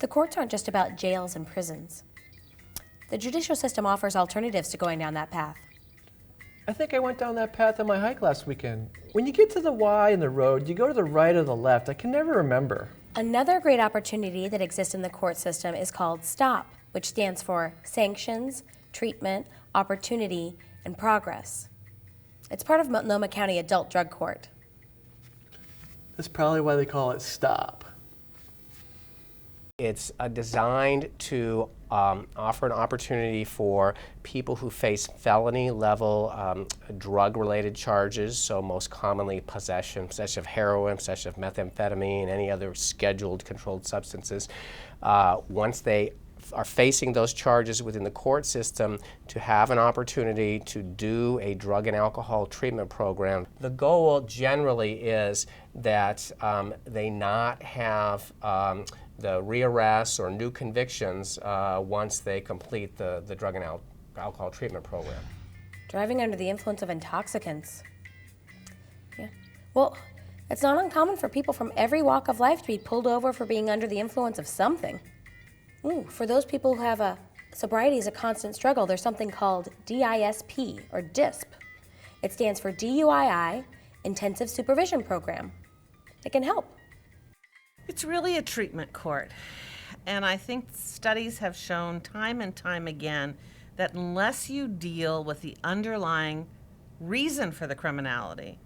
The courts aren't just about jails and prisons. The judicial system offers alternatives to going down that path. I think I went down that path on my hike last weekend. When you get to the Y in the road, you go to the right or the left. I can never remember. Another great opportunity that exists in the court system is called STOP, which stands for Sanctions, Treatment, Opportunity, and Progress. It's part of Multnomah County Adult Drug Court. That's probably why they call it STOP. It's designed to offer an opportunity for people who face felony-level drug-related charges, so most commonly possession of heroin, possession of methamphetamine, any other scheduled controlled substances. Once they are facing those charges within the court system, to have an opportunity to do a drug and alcohol treatment program. The goal generally is that they not have the rearrests or new convictions once they complete the drug and alcohol treatment program. Driving under the influence of intoxicants. Yeah. Well, it's not uncommon for people from every walk of life to be pulled over for being under the influence of something. Ooh, for those people who have sobriety is a constant struggle, there's something called DISP, or DISP. It stands for DUII, Intensive Supervision Program. It can help. It's really a treatment court, and I think studies have shown time and time again that unless you deal with the underlying reason for the criminality,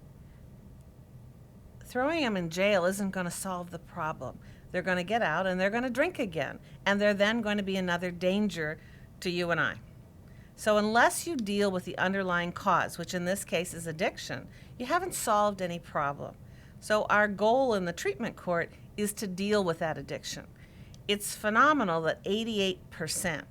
throwing them in jail isn't going to solve the problem. They're going to get out and they're going to drink again, and they're then going to be another danger to you and I. So unless you deal with the underlying cause, which in this case is addiction, you haven't solved any problem. So our goal in the treatment court is to deal with that addiction. It's phenomenal that 88%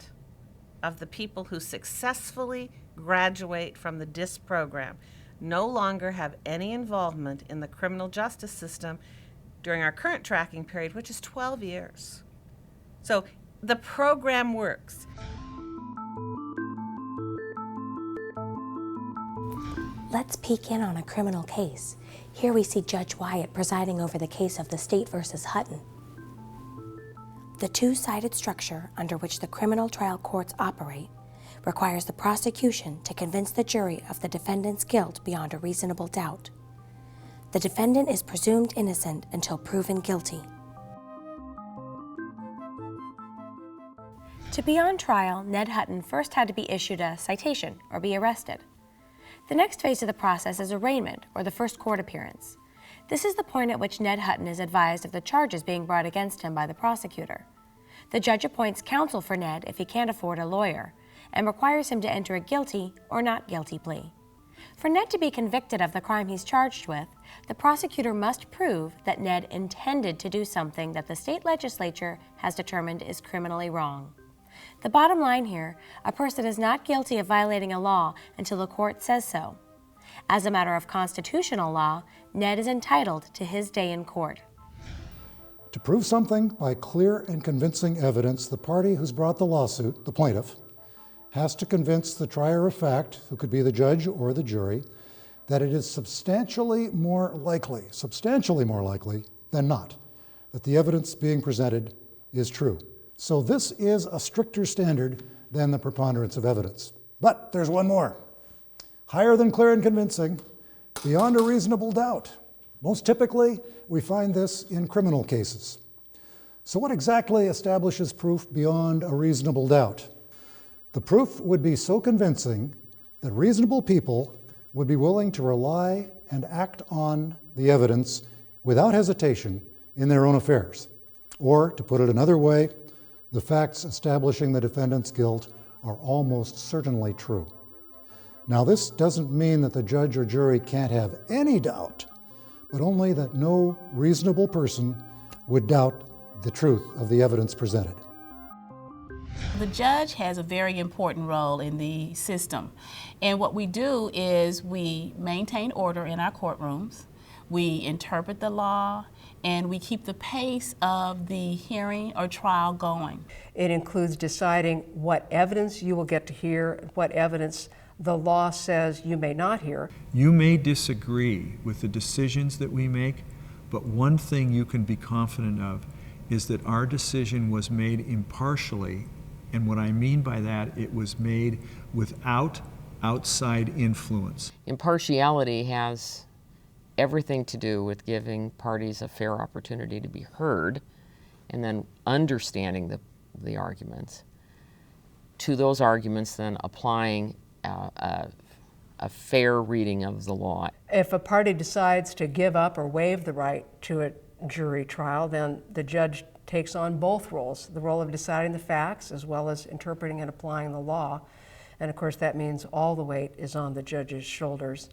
of the people who successfully graduate from the DISP program no longer have any involvement in the criminal justice system during our current tracking period, which is 12 years. So the program works. Let's peek in on a criminal case. Here we see Judge Wyatt presiding over the case of the State versus Hutton. The two-sided structure under which the criminal trial courts operate requires the prosecution to convince the jury of the defendant's guilt beyond a reasonable doubt. The defendant is presumed innocent until proven guilty. To be on trial, Ned Hutton first had to be issued a citation or be arrested. The next phase of the process is arraignment, or the first court appearance. This is the point at which Ned Hutton is advised of the charges being brought against him by the prosecutor. The judge appoints counsel for Ned if he can't afford a lawyer, and requires him to enter a guilty or not guilty plea. For Ned to be convicted of the crime he's charged with, the prosecutor must prove that Ned intended to do something that the state legislature has determined is criminally wrong. The bottom line here, a person is not guilty of violating a law until the court says so. As a matter of constitutional law, Ned is entitled to his day in court. To prove something by clear and convincing evidence, the party who's brought the lawsuit, the plaintiff, has to convince the trier of fact, who could be the judge or the jury, that it is substantially more likely than not, that the evidence being presented is true. So this is a stricter standard than the preponderance of evidence. But there's one more. Higher than clear and convincing, beyond a reasonable doubt. Most typically, we find this in criminal cases. So what exactly establishes proof beyond a reasonable doubt? The proof would be so convincing that reasonable people would be willing to rely and act on the evidence without hesitation in their own affairs. Or, to put it another way, the facts establishing the defendant's guilt are almost certainly true. Now, this doesn't mean that the judge or jury can't have any doubt, but only that no reasonable person would doubt the truth of the evidence presented. The judge has a very important role in the system. And what we do is we maintain order in our courtrooms, we interpret the law, and we keep the pace of the hearing or trial going. It includes deciding what evidence you will get to hear, what evidence the law says you may not hear. You may disagree with the decisions that we make, but one thing you can be confident of is that our decision was made impartially, and what I mean by that, it was made without outside influence. Impartiality has everything to do with giving parties a fair opportunity to be heard and then understanding the arguments. To those arguments, then applying a fair reading of the law. If a party decides to give up or waive the right to a jury trial, then the judge takes on both roles, the role of deciding the facts as well as interpreting and applying the law. And of course, that means all the weight is on the judge's shoulders.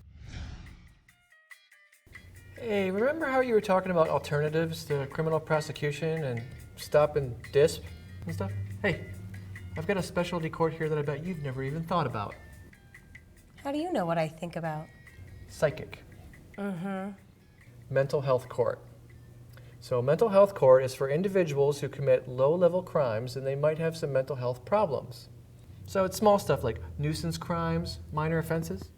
Hey, remember how you were talking about alternatives to criminal prosecution and stop and disp and stuff? Hey, I've got a specialty court here that I bet you've never even thought about. How do you know what I think about? Psychic. Mental health court. So mental health court is for individuals who commit low-level crimes and they might have some mental health problems. So it's small stuff like nuisance crimes, minor offenses.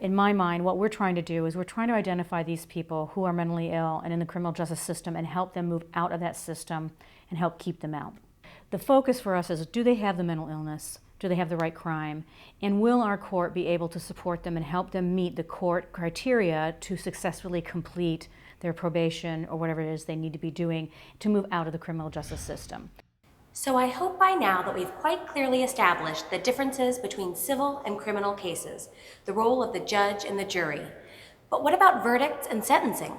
In my mind, what we're trying to do is we're trying to identify these people who are mentally ill and in the criminal justice system and help them move out of that system and help keep them out. The focus for us is, do they have the mental illness? Do they have the right crime? And will our court be able to support them and help them meet the court criteria to successfully complete their probation or whatever it is they need to be doing to move out of the criminal justice system? So I hope by now that we've quite clearly established the differences between civil and criminal cases, the role of the judge and the jury. But what about verdicts and sentencing?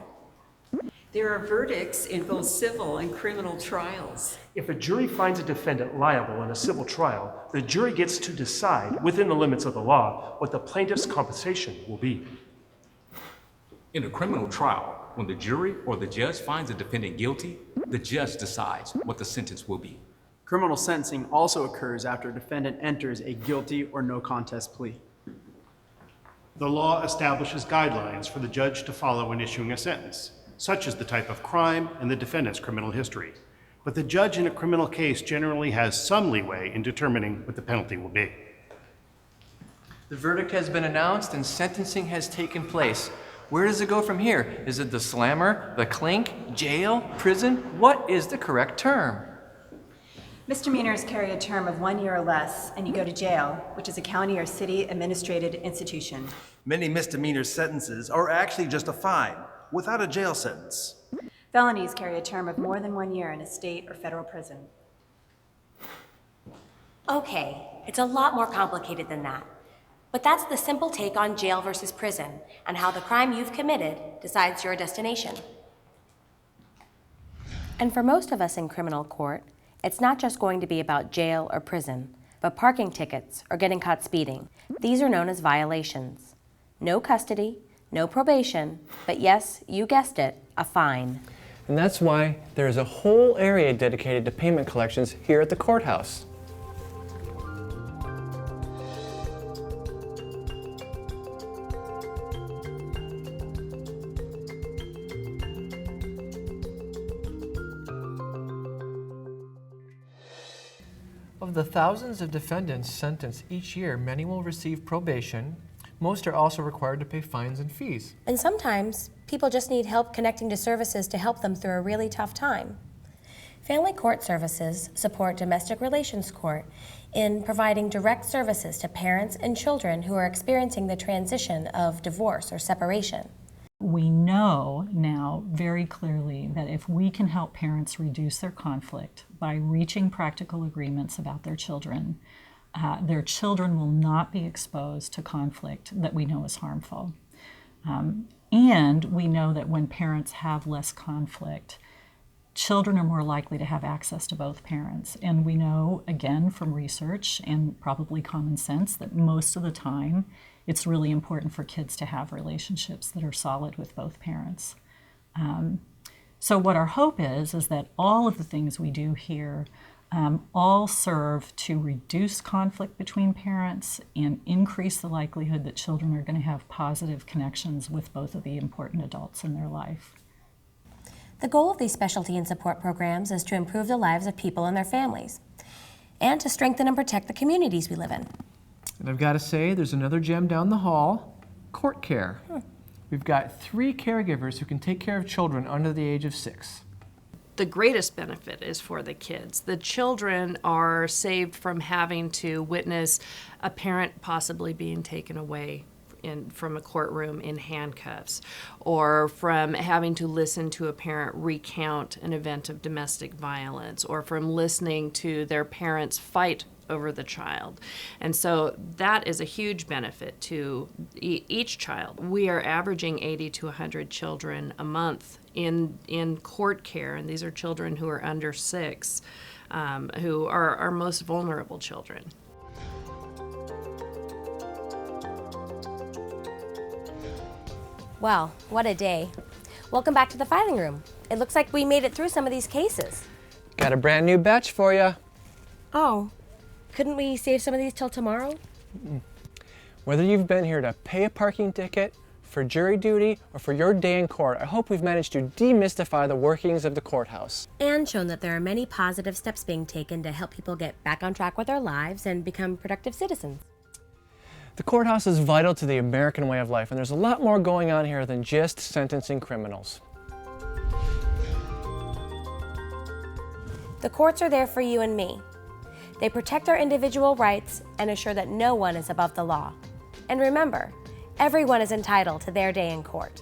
There are verdicts in both civil and criminal trials. If a jury finds a defendant liable in a civil trial, the jury gets to decide, within the limits of the law, what the plaintiff's compensation will be. In a criminal trial, when the jury or the judge finds a defendant guilty, the judge decides what the sentence will be. Criminal sentencing also occurs after a defendant enters a guilty or no contest plea. The law establishes guidelines for the judge to follow in issuing a sentence, such as the type of crime and the defendant's criminal history. But the judge in a criminal case generally has some leeway in determining what the penalty will be. The verdict has been announced and sentencing has taken place. Where does it go from here? Is it the slammer, the clink, jail, prison? What is the correct term? Misdemeanors carry a term of 1 year or less, and you go to jail, which is a county or city administrated institution. Many misdemeanor sentences are actually just a fine, without a jail sentence. Felonies carry a term of more than 1 year in a state or federal prison. Okay, it's a lot more complicated than that. But that's the simple take on jail versus prison and how the crime you've committed decides your destination. And for most of us in criminal court, it's not just going to be about jail or prison, but parking tickets or getting caught speeding. These are known as violations. No custody, no probation, but yes, you guessed it, a fine. And that's why there's a whole area dedicated to payment collections here at the courthouse. Of the thousands of defendants sentenced each year, many will receive probation. Most are also required to pay fines and fees. And sometimes people just need help connecting to services to help them through a really tough time. Family Court Services support Domestic Relations Court in providing direct services to parents and children who are experiencing the transition of divorce or separation. We know now very clearly that if we can help parents reduce their conflict by reaching practical agreements about their children will not be exposed to conflict that we know is harmful. And we know that when parents have less conflict, children are more likely to have access to both parents. And we know, again, from research and probably common sense, that most of the time it's really important for kids to have relationships that are solid with both parents. So what our hope is that all of the things we do here all serve to reduce conflict between parents and increase the likelihood that children are going to have positive connections with both of the important adults in their life. The goal of these specialty and support programs is to improve the lives of people and their families, and to strengthen and protect the communities we live in. And I've got to say, there's another gem down the hall, court care. We've got 3 caregivers who can take care of children under the age of 6. the greatest benefit is for the kids. The children are saved from having to witness a parent possibly being taken away from a courtroom in handcuffs, or from having to listen to a parent recount an event of domestic violence, or from listening to their parents fight over the child. And so that is a huge benefit to each child. We are averaging 80 to 100 children a month in court care, and these are children who are under 6, who are our most vulnerable children. Well, what a day. Welcome back to the filing room. It looks like we made it through some of these cases. Got a brand new batch for you. Oh, couldn't we save some of these till tomorrow? Whether you've been here to pay a parking ticket, for jury duty, or for your day in court, I hope we've managed to demystify the workings of the courthouse. And shown that there are many positive steps being taken to help people get back on track with their lives and become productive citizens. The courthouse is vital to the American way of life, and there's a lot more going on here than just sentencing criminals. The courts are there for you and me. They protect our individual rights and assure that no one is above the law. And remember, everyone is entitled to their day in court.